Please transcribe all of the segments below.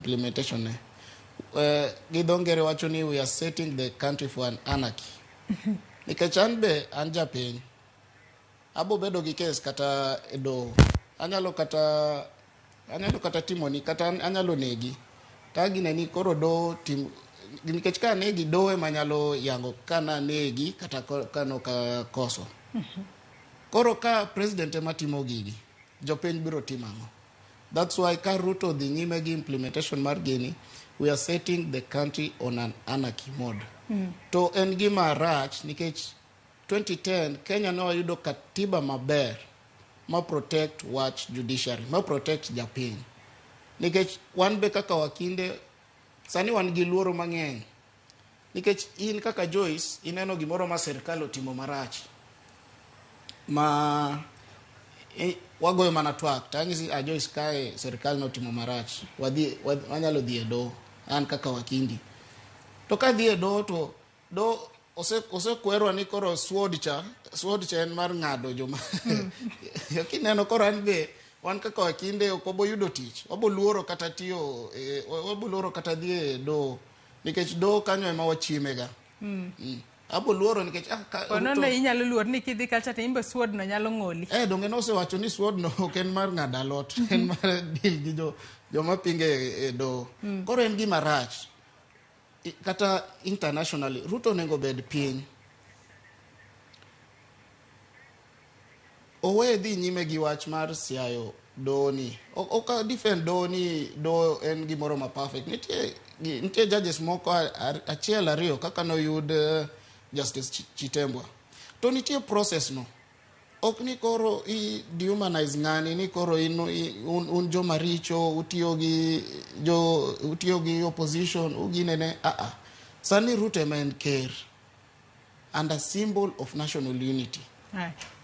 implementation gi dongere wacho ni we are setting the country for an anarchy. Nikech an be an japiny abo bedo gi kes kata edo anyalo kata timoni kata anyalo negi ta gineni koro do tim nikech ka negi do ema nyalo yango kana negi kata kano ka koso. Koro ka president ema timo gigi jopiny biro timango. That's why ka Ruto dhi nyime gi implementation mar gini, we are setting the country on an anarchy mode. To en gima rach nikech 2010 Kenya no wayudo katiba maber ma protect wach judiciary, ma protect japiny. Nikech wan be kaka wakinde sani wan gi luoro mang'eny. Nikech in kaka Joyce ineno gimoro ma serikal otimo marach. Wagoyo mana twak tangisi Joyce kae serikal notimo marach. Wanyalo dhi e do an kaka wakindi. To ka dhi e do to do osekwerwa ni koro sword cha en mar ng'ado joma. Kineno koro an be wan kaka wakinde okobo yudo tich. Waboluoro kata tiyo waboluoro kata dhi e do nikech do kanyo ema wachiemega. Aboluoro nikech Onono inyalo luor ni kidhi kacha to imbe sword no nyalo ng'oli. Donge no osewacho ni sword no ok en mar ng'ado alot, en mar deal gi joma pinge e do. Koro en gima rach. Kata internationally Ruto nego bed piny. Owe dhi nyime gi wach mar siayo do ni. Oka defend do ni do en gimoro ma perfect. Nitie judges moko achiel ariyo kaka no yud Justice Chitembwa. To nitie process no. Ok ni koro dehumanize ng'ani ni koro un joma richo utiyo gi opposition uginene Sani Ruto men ker and a symbol of national unity.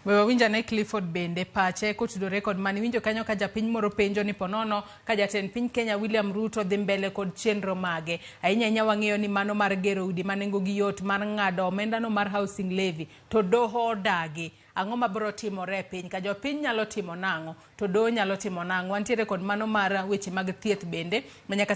Wewe winja ne Clifford bende pache kotudore kod mani winjo kanyo ka japiny moro penjo ni ponono ka jatend piny Kenya William Ruto dhi mbele kod chenro mage. Ahinya wang'eyo ni mano mar gero udi manengo gi yot mar ng'ado omenda no mar housing levy to doho odagi. Ang'o mabiro timore e piny ka jopiny nyalo timo nang'o to do nyalo timo nang'o. Wantiere kod mano mar weche mag thieth bende manyaka